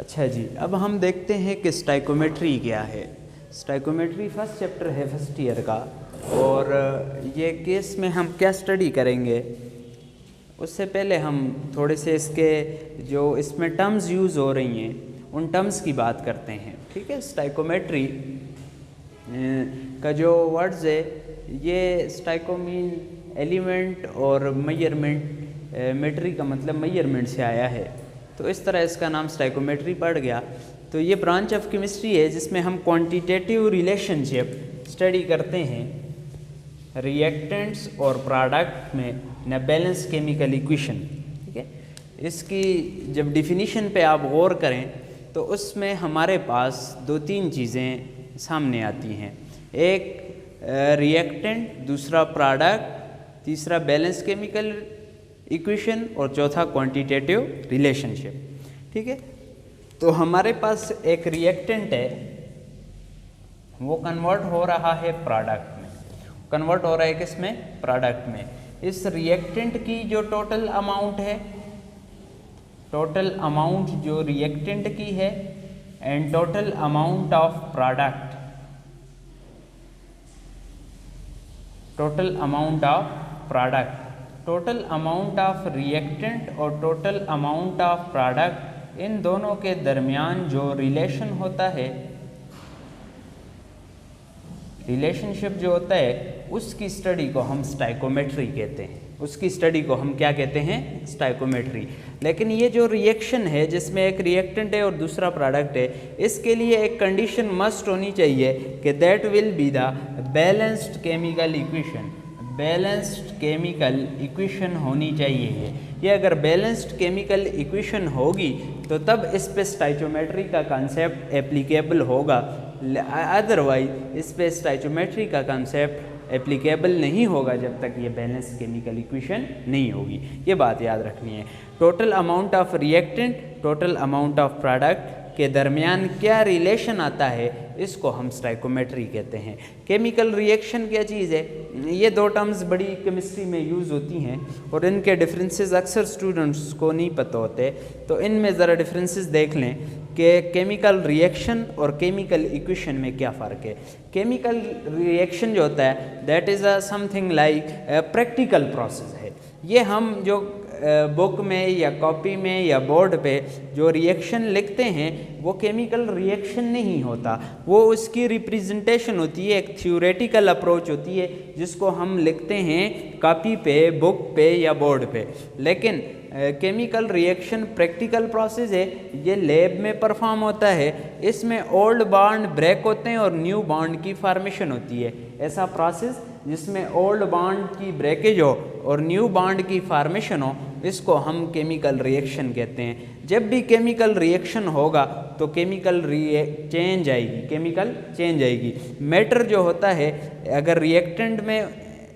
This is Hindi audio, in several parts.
अच्छा जी, अब हम देखते हैं कि स्टाइकोमेट्री क्या है। स्टाइकोमेट्री फर्स्ट चैप्टर है फर्स्ट ईयर का, और ये केस में हम क्या स्टडी करेंगे उससे पहले हम थोड़े से इसके जो इसमें टर्म्स यूज़ हो रही हैं उन टर्म्स की बात करते हैं। ठीक है, स्टाइकोमेट्री का जो वर्ड्स है ये स्टाइको मीन एलिमेंट और मेजरमेंट, मेट्री का मतलब मेजरमेंट से आया है, तो इस तरह इसका नाम स्टाइकोमेट्री पड़ गया। तो ये ब्रांच ऑफ केमिस्ट्री है जिसमें हम क्वांटिटेटिव रिलेशनशिप स्टडी करते हैं रिएक्टेंट्स और प्रोडक्ट में न बैलेंस केमिकल इक्वेशन। ठीक है, इसकी जब डिफिनीशन पे आप गौर करें तो उसमें हमारे पास दो तीन चीज़ें सामने आती हैं, एक रिएक्टेंट, दूसरा प्रोडक्ट, तीसरा बैलेंस केमिकल इक्वेशन और चौथा क्वांटिटेटिव रिलेशनशिप। ठीक है, तो हमारे पास एक रिएक्टेंट है, वो कन्वर्ट हो रहा है प्रोडक्ट में, कन्वर्ट हो रहा है किसमें? प्रोडक्ट में। इस रिएक्टेंट की जो टोटल अमाउंट है, टोटल अमाउंट जो रिएक्टेंट की है and total amount of product, total amount of product, total amount of reactant और टोटल अमाउंट ऑफ प्रोडक्ट, इन दोनों के दरमियान जो रिलेशन होता है, रिलेशनशिप जो होता है उसकी स्टडी को हम स्टाइकोमेट्री कहते हैं। उसकी स्टडी को हम क्या कहते हैं? स्टाइकोमेट्री। लेकिन ये जो रिएक्शन है जिसमें एक रिएक्टेंट है और दूसरा प्रोडक्ट है, इसके लिए एक कंडीशन मस्ट होनी चाहिए कि that will be the balanced chemical equation. Balanced chemical equation होनी चाहिए है। ये अगर बैलेंस्ड केमिकल इक्वेशन होगी तो तब इस पे स्टाइकोमेट्री का कंसेप्ट एप्लीकेबल होगा, अदरवाइज इस पे स्टाइकोमेट्री का कंसेप्ट एप्लीकेबल नहीं होगा जब तक ये बैलेंस केमिकल इक्वेशन नहीं होगी। ये बात याद रखनी है। Total amount of reactant, total amount of product के दरमियान क्या रिलेशन आता है, इसको हम स्टाइकोमेट्री कहते हैं। केमिकल रिएक्शन क्या चीज़ है? ये दो टर्म्स बड़ी केमिस्ट्री में यूज़ होती हैं और इनके डिफरेंसेस अक्सर स्टूडेंट्स को नहीं पता होते, तो इनमें ज़रा डिफरेंसेस देख लें कि केमिकल रिएक्शन और केमिकल इक्वेशन में क्या फ़र्क है। केमिकल रिएक्शन जो होता है that is a something like practical process है। ये हम जो बुक में या कॉपी में या बोर्ड पे जो रिएक्शन लिखते हैं वो केमिकल रिएक्शन नहीं होता, वो उसकी रिप्रेजेंटेशन होती है, एक थ्योरेटिकल अप्रोच होती है जिसको हम लिखते हैं कॉपी पे, बुक पे या बोर्ड पे। लेकिन केमिकल रिएक्शन प्रैक्टिकल प्रोसेस है, ये लैब में परफॉर्म होता है। इसमें ओल्ड बॉन्ड ब्रेक होते हैं और न्यू बॉन्ड की फॉर्मेशन होती है। ऐसा प्रोसेस जिसमें ओल्ड बॉन्ड की ब्रेकेज हो और न्यू बॉन्ड की फॉर्मेशन हो, इसको हम केमिकल रिएक्शन कहते हैं। जब भी केमिकल रिएक्शन होगा तो केमिकल चेंज आएगी, केमिकल चेंज आएगी। मैटर जो होता है अगर रिएक्टेंट में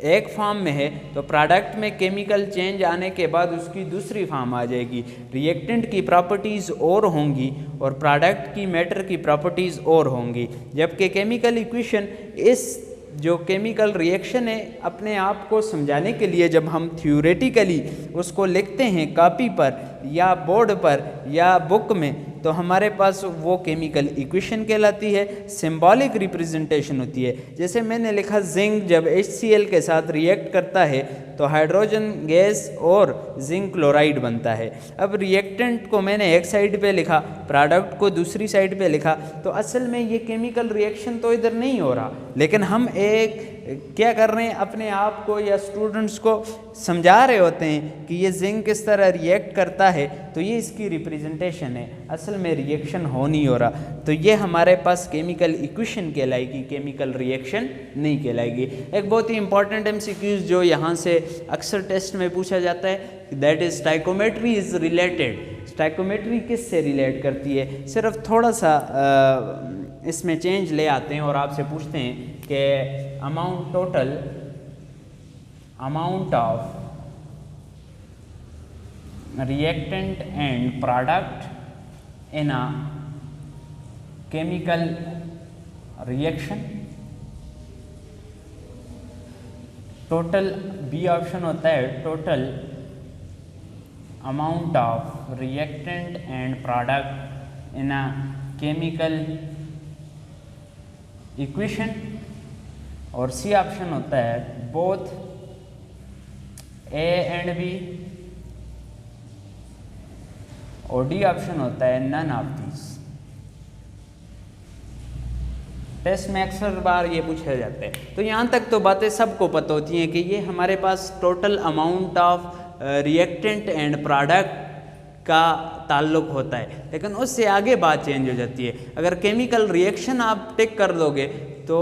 एक फॉर्म में है तो प्रोडक्ट में केमिकल चेंज आने के बाद उसकी दूसरी फॉर्म आ जाएगी। रिएक्टेंट की प्रॉपर्टीज़ और होंगी और प्रोडक्ट की मैटर की प्रॉपर्टीज़ और होंगी। जबकि केमिकल इक्वेशन, इस जो केमिकल रिएक्शन है, अपने आप को समझाने के लिए जब हम थ्योरेटिकली उसको लिखते हैं कॉपी पर या बोर्ड पर या बुक में, तो हमारे पास वो केमिकल इक्वेशन कहलाती है, सिंबॉलिक रिप्रेजेंटेशन होती है। जैसे मैंने लिखा जिंक जब HCl के साथ रिएक्ट करता है तो हाइड्रोजन गैस और जिंक क्लोराइड बनता है। अब रिएक्टेंट को मैंने एक साइड पे लिखा, प्रोडक्ट को दूसरी साइड पे लिखा, तो असल में ये केमिकल रिएक्शन तो इधर नहीं हो रहा, लेकिन हम एक क्या कर रहे हैं, अपने आप को या स्टूडेंट्स को समझा रहे होते हैं कि ये जिंक किस तरह रिएक्ट करता है, तो ये इसकी रिप्रेजेंटेशन है, असल में रिएक्शन हो नहीं हो रहा। तो ये हमारे पास केमिकल इक्वेशन कहलाएगी, केमिकल रिएक्शन नहीं कहलाएगी। एक बहुत ही इंपॉर्टेंट MCQs जो यहाँ से अक्सर टेस्ट में पूछा जाता है, that is stoichiometry is related. Stoichiometry किस से रिलेट करती है? सिर्फ थोड़ा सा इसमें चेंज ले आते हैं और आपसे पूछते हैं कि amount, total amount of reactant and product in a chemical reaction. Total, B option होता है total amount of reactant and product in a chemical equation, और सी ऑप्शन होता है बोथ ए एंड बी, और डी ऑप्शन होता है नन ऑफ दिस। टेस्ट में अक्सर बार ये पूछा जाता है। तो यहाँ तक तो बातें सबको पता होती हैं कि ये हमारे पास total amount of reactant and product का ताल्लुक होता है, लेकिन उससे आगे बात चेंज हो जाती है। अगर केमिकल रिएक्शन आप टिक कर दोगे तो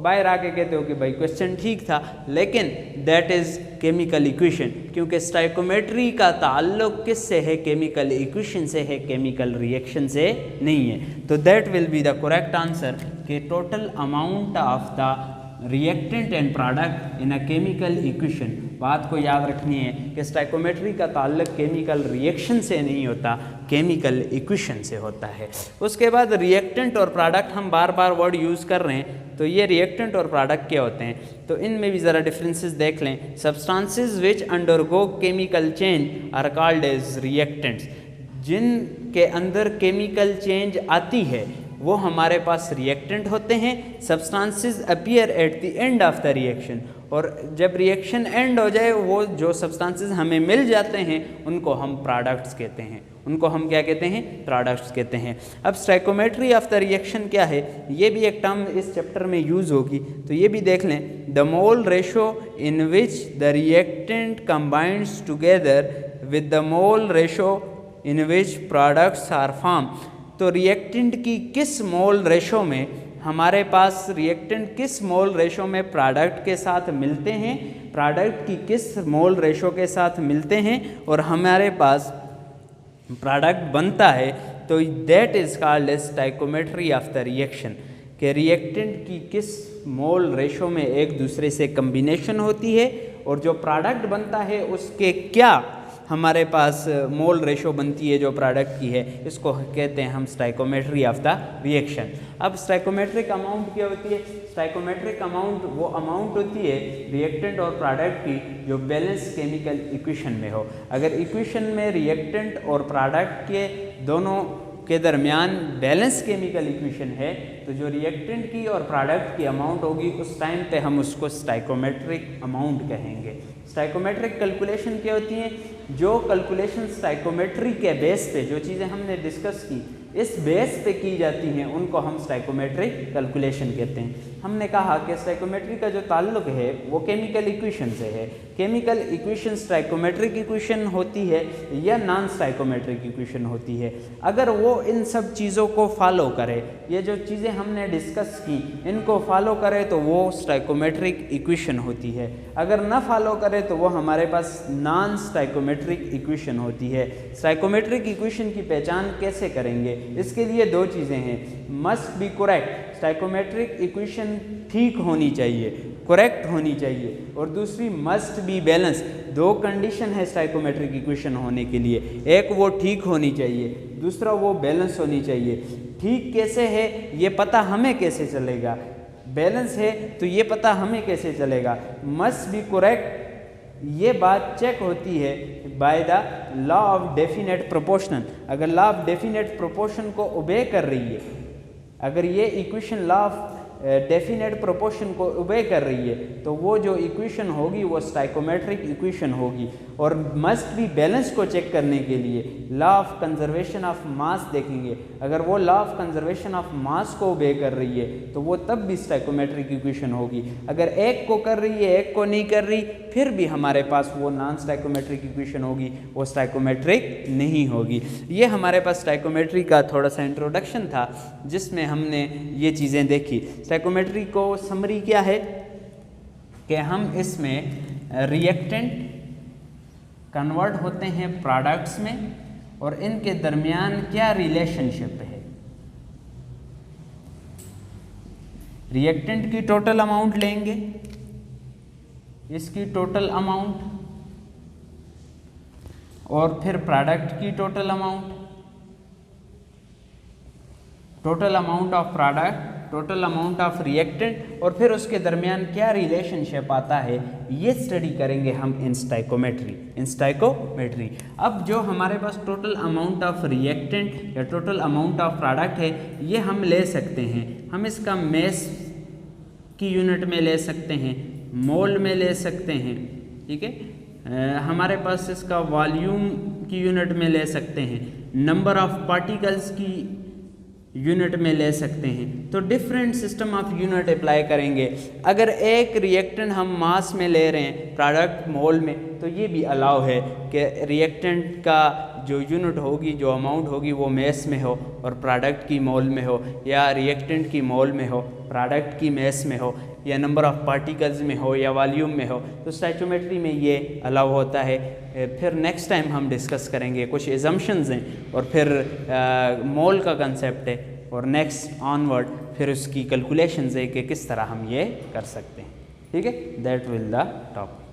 बाहर आके कहते हो कि भाई क्वेश्चन ठीक था, लेकिन दैट इज़ केमिकल इक्वेशन, क्योंकि स्टाइकोमेट्री का ताल्लुक किससे है? केमिकल इक्वेशन से है, केमिकल रिएक्शन से नहीं है। तो that will be the correct answer कि total amount of the reactant and product in a chemical equation. बात को याद रखनी है कि स्टाइकोमेट्री का ताल्लुक केमिकल रिएक्शन से नहीं होता, केमिकल इक्वेशन से होता है। उसके बाद रिएक्टेंट और प्रोडक्ट, हम बार बार वर्ड यूज़ कर रहे हैं, तो ये रिएक्टेंट और प्रोडक्ट क्या होते हैं? तो इनमें भी ज़रा डिफरेंसेस देख लें। Substances which undergo chemical change are called as reactants. जिनके अंदर केमिकल चेंज आती है वो हमारे पास रिएक्टेंट होते हैं। Substances appear at the end of the reaction, और जब रिएक्शन एंड हो जाए वो जो सब्सटेंसेस हमें मिल जाते हैं उनको हम प्रोडक्ट्स कहते हैं। उनको हम क्या कहते हैं? प्रोडक्ट्स कहते हैं। अब स्टाइकोमेट्री ऑफ द रिएक्शन क्या है? ये भी एक टर्म इस चैप्टर में यूज़ होगी, तो ये भी देख लें। The mole ratio in which the reactant combines together with the mole ratio in which products are form. तो रिएक्टेंट की किस मोल रेशो में हमारे पास रिएक्टेंट किस मोल रेशो में प्रोडक्ट के साथ मिलते हैं, प्रोडक्ट की किस मोल रेशो के साथ मिलते हैं और हमारे पास प्रोडक्ट बनता है, तो that is called as stoichiometry of the reaction. कि रिएक्टेंट की किस मोल रेशो में एक दूसरे से कम्बिनेशन होती है और जो प्रोडक्ट बनता है उसके क्या हमारे पास मोल रेशो बनती है जो प्रोडक्ट की है, इसको कहते हैं हम स्टाइकोमेट्री ऑफ द रिएक्शन। अब स्टाइकोमेट्रिक अमाउंट क्या होती है? स्टाइकोमेट्रिक अमाउंट वो अमाउंट होती है रिएक्टेंट और प्रोडक्ट की जो बैलेंस केमिकल इक्वेशन में हो। अगर इक्वेशन में रिएक्टेंट और प्रोडक्ट के दोनों के दरमियान बैलेंस केमिकल इक्वेशन है, तो जो रिएक्टेंट की और प्रोडक्ट की अमाउंट होगी उस टाइम पे हम उसको स्टाइकोमेट्रिक अमाउंट कहेंगे। स्टाइकोमेट्रिक कैलकुलेशन क्या होती है? जो कैलकुलेशन स्टाइकोमेट्री के बेस पे, जो चीज़ें हमने डिस्कस की इस बेस पे की जाती हैं, उनको हम स्टाइकोमेट्रिक कैलकुलेशन कहते हैं। हमने कहा कि स्टाइकोमेट्री का जो ताल्लुक है वो केमिकल इक्वेशन से है। केमिकल इक्वेशन स्टाइकोमेट्रिक इक्वेशन होती है या नॉन स्टाइकोमेट्रिक इक्वेशन होती है। अगर वो इन सब चीज़ों को फॉलो करे, ये जो चीज़ें हमने डिस्कस की इनको फॉलो करे, तो वो स्टाइकोमेट्रिक इक्वेशन होती है। अगर ना फॉलो करे तो वो हमारे पास नॉन स्टाइकोमेट्रिक इक्वेशन होती है। स्टाइकोमेट्रिक इक्वेशन की पहचान कैसे करेंगे? इसके लिए दो चीज़ें हैं। Must be correct, stoichiometric equation ठीक होनी चाहिए, करेक्ट होनी चाहिए, और दूसरी मस्ट बी बैलेंस। दो कंडीशन है स्टाइकोमेट्रिक इक्वेशन होने के लिए, एक वो ठीक होनी चाहिए, दूसरा वो बैलेंस होनी चाहिए। ठीक कैसे है ये पता हमें कैसे चलेगा? बैलेंस है तो ये पता हमें कैसे चलेगा? मस्ट बी करेक्ट ये बात चेक होती है by the law of definite proportional. अगर लॉ ऑफ डेफिनेट प्रोपोर्शन को ओबे कर रही है, अगर ये equation law of definite proportion को ओबे कर रही है, तो वो जो इक्वेशन होगी वो स्टाइकोमेट्रिक इक्वेशन होगी। और मस्ट बी बैलेंस को चेक करने के लिए law of conservation of mass देखेंगे। अगर वो law of conservation of mass को ओबे कर रही है तो वो तब भी स्टाइकोमेट्रिक इक्वेशन होगी। अगर एक को कर रही है एक को नहीं कर रही, फिर भी हमारे पास वो नॉन स्टाइकोमेट्रिक इक्वेशन होगी, वो स्टाइकोमेट्रिक नहीं होगी। ये हमारे पास स्टाइकोमेट्री का थोड़ा सा इंट्रोडक्शन था जिसमें हमने ये चीज़ें देखी। स्टाइकोमेट्री को समरी क्या है कि हम इसमें रिएक्टेंट कन्वर्ट होते हैं प्रोडक्ट्स में और इनके दरमियान क्या रिलेशनशिप है। रिएक्टेंट की टोटल अमाउंट लेंगे, इसकी टोटल अमाउंट, और फिर प्रोडक्ट की total amount of product total amount of reactant और फिर उसके दरमियान क्या रिलेशनशिप आता है, ये स्टडी करेंगे हम इन स्टाइकोमेट्री। अब जो हमारे पास टोटल अमाउंट ऑफ रिएक्टेंट या टोटल अमाउंट ऑफ प्रोडक्ट है, ये हम ले सकते हैं, हम इसका मेस की यूनिट में ले सकते हैं, मोल में ले सकते हैं, ठीक है। हमारे पास इसका वॉल्यूम की यूनिट में ले सकते हैं, नंबर ऑफ पार्टिकल्स की यूनिट में ले सकते हैं। तो different system of unit apply करेंगे। अगर एक रिएक्टेंट हम मास में ले रहे हैं, प्रोडक्ट मोल में, तो ये भी अलाउ है कि रिएक्टेंट का जो यूनिट होगी, जो अमाउंट होगी, वो मेस में हो और प्रोडक्ट की मोल में हो, या रिएक्टेंट की मोल में हो, प्रोडक्ट की मेस में हो, या नंबर ऑफ पार्टिकल्स में हो, या वॉल्यूम में हो। तो स्टोइकियोमेट्री में ये अलाउ होता है। फिर नेक्स्ट टाइम हम डिस्कस करेंगे, कुछ एजम्पशंस हैं और फिर मोल का कंसेप्ट है, और नेक्स्ट ऑनवर्ड फिर उसकी कैलकुलेशंस है कि किस तरह हम ये कर सकते हैं। ठीक है, दैट विल द टॉपिक।